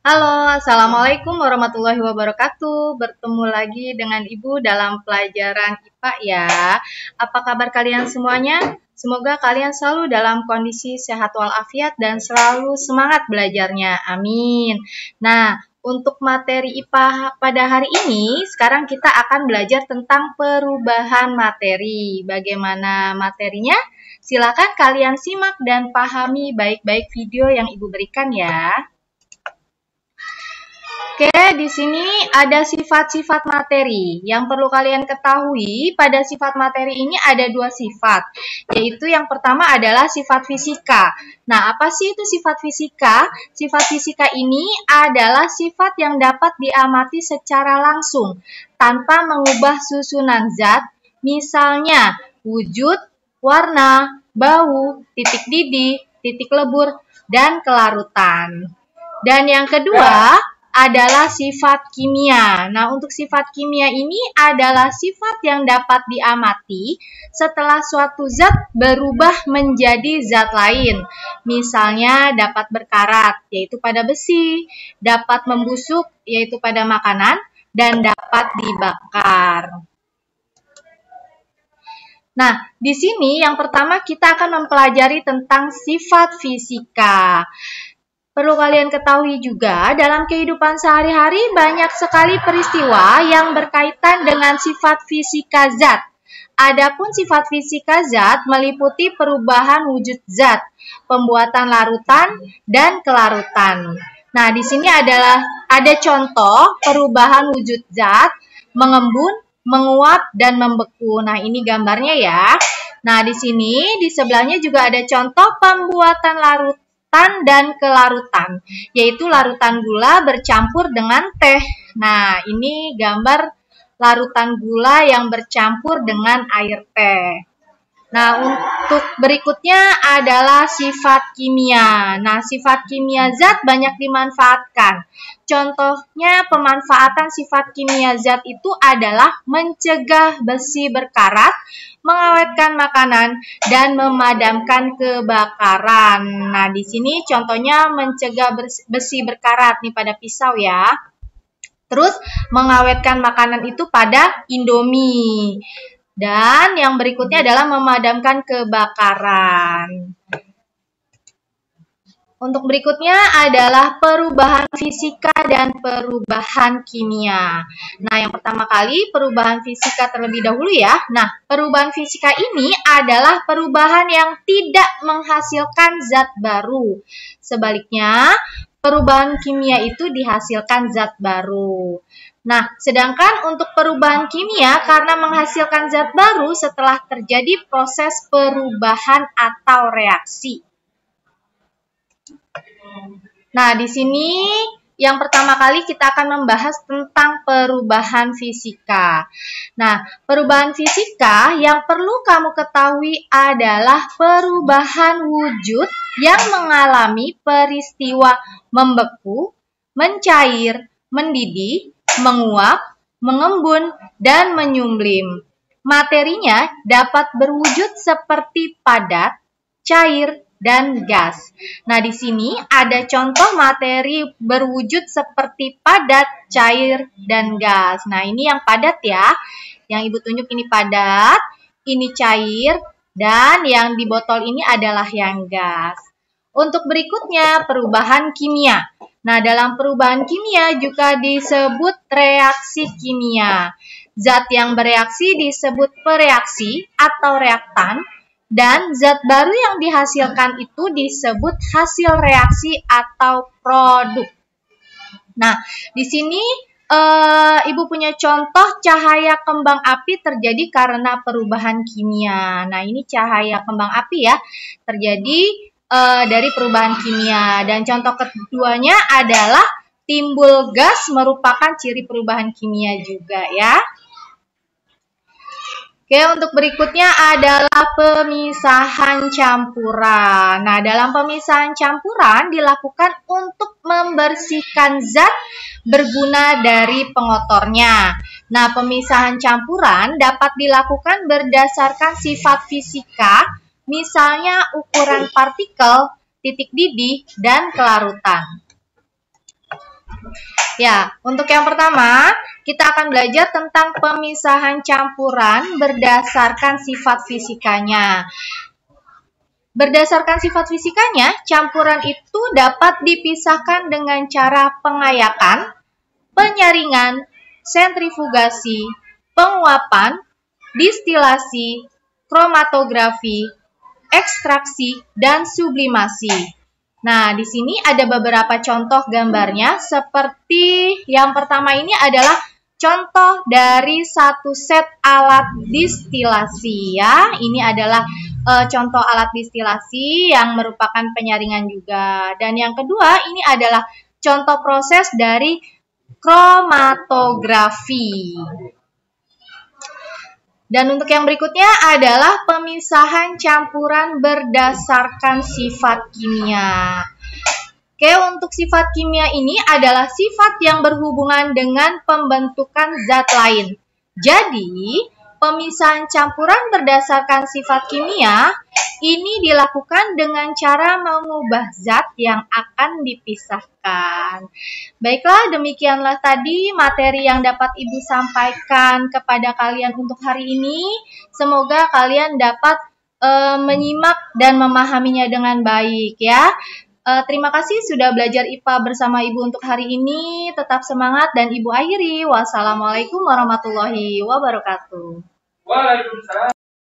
Halo, Assalamualaikum warahmatullahi wabarakatuh. Bertemu lagi dengan Ibu dalam pelajaran IPA ya. Apa kabar kalian semuanya? Semoga kalian selalu dalam kondisi sehat walafiat dan selalu semangat belajarnya. Amin. Nah, untuk materi IPA pada hari ini, sekarang kita akan belajar tentang perubahan materi. Bagaimana materinya? Silakan kalian simak dan pahami baik-baik video yang Ibu berikan ya. Oke, di sini ada sifat-sifat materi. Yang perlu kalian ketahui, pada sifat materi ini ada dua sifat, yaitu yang pertama adalah sifat fisika. Nah, apa sih itu sifat fisika? Sifat fisika ini adalah sifat yang dapat diamati secara langsung, tanpa mengubah susunan zat, misalnya wujud, warna, bau, titik didih, titik lebur, dan kelarutan. Dan yang kedua adalah sifat kimia. Nah, untuk sifat kimia ini adalah sifat yang dapat diamati setelah suatu zat berubah menjadi zat lain. Misalnya dapat berkarat, yaitu pada besi, dapat membusuk, yaitu pada makanan, dan dapat dibakar. Nah, di sini yang pertama kita akan mempelajari tentang sifat fisika. Perlu kalian ketahui juga, dalam kehidupan sehari-hari banyak sekali peristiwa yang berkaitan dengan sifat fisika zat. Adapun sifat fisika zat meliputi perubahan wujud zat, pembuatan larutan, dan kelarutan. Nah, di sini ada contoh perubahan wujud zat, mengembun, menguap, dan membeku. Nah, ini gambarnya ya. Nah, di sini di sebelahnya juga ada contoh pembuatan larutan dan kelarutan, yaitu larutan gula bercampur dengan teh. Nah, ini gambar larutan gula yang bercampur dengan air teh. Nah, untuk berikutnya adalah sifat kimia. Nah, sifat kimia zat banyak dimanfaatkan. Contohnya pemanfaatan sifat kimia zat itu adalah mencegah besi berkarat, mengawetkan makanan, dan memadamkan kebakaran. Nah, di sini contohnya mencegah besi berkarat nih pada pisau ya. Terus mengawetkan makanan itu pada Indomie. Dan yang berikutnya adalah memadamkan kebakaran. Untuk berikutnya adalah perubahan fisika dan perubahan kimia. Nah, yang pertama kali perubahan fisika terlebih dahulu ya. Nah, perubahan fisika ini adalah perubahan yang tidak menghasilkan zat baru. Sebaliknya, perubahan kimia itu dihasilkan zat baru. Nah, sedangkan untuk perubahan kimia karena menghasilkan zat baru setelah terjadi proses perubahan atau reaksi. Nah, di sini yang pertama kali kita akan membahas tentang perubahan fisika. Nah, perubahan fisika yang perlu kamu ketahui adalah perubahan wujud yang mengalami peristiwa membeku, mencair, mendidih, menguap, mengembun, dan menyumblim. Materinya dapat berwujud seperti padat, cair, dan gas. Nah, di sini ada contoh materi berwujud seperti padat, cair, dan gas. Nah, ini yang padat ya. Yang Ibu tunjuk ini padat, ini cair, dan yang di botol ini adalah yang gas. Untuk berikutnya, perubahan kimia. Nah, dalam perubahan kimia juga disebut reaksi kimia. Zat yang bereaksi disebut pereaksi atau reaktan, dan zat baru yang dihasilkan itu disebut hasil reaksi atau produk. Nah, di sini Ibu punya contoh cahaya kembang api terjadi karena perubahan kimia. Nah, ini cahaya kembang api ya, terjadi dari perubahan kimia. Dan contoh keduanya adalah timbul gas merupakan ciri perubahan kimia juga ya. Oke, untuk berikutnya adalah pemisahan campuran. Nah, dalam pemisahan campuran dilakukan untuk membersihkan zat berguna dari pengotornya. Nah, pemisahan campuran dapat dilakukan berdasarkan sifat fisika, misalnya ukuran partikel, titik didih, dan kelarutan. Ya, untuk yang pertama, kita akan belajar tentang pemisahan campuran berdasarkan sifat fisikanya. Berdasarkan sifat fisikanya, campuran itu dapat dipisahkan dengan cara pengayakan, penyaringan, sentrifugasi, penguapan, distilasi, kromatografi, ekstraksi, dan sublimasi. Nah, di sini ada beberapa contoh gambarnya, seperti yang pertama ini adalah contoh dari satu set alat distilasi ya. Ini adalah contoh alat distilasi yang merupakan penyaringan juga. Dan yang kedua ini adalah contoh proses dari kromatografi. Dan untuk yang berikutnya adalah pemisahan campuran berdasarkan sifat kimia. Oke, untuk sifat kimia ini adalah sifat yang berhubungan dengan pembentukan zat lain. Jadi, pemisahan campuran berdasarkan sifat kimia ini dilakukan dengan cara mengubah zat yang akan dipisahkan. Baiklah, demikianlah tadi materi yang dapat Ibu sampaikan kepada kalian untuk hari ini. Semoga kalian dapat menyimak dan memahaminya dengan baik ya. Terima kasih sudah belajar IPA bersama Ibu untuk hari ini. Tetap semangat dan Ibu akhiri. Wassalamualaikum warahmatullahi wabarakatuh. Waalaikumsalam.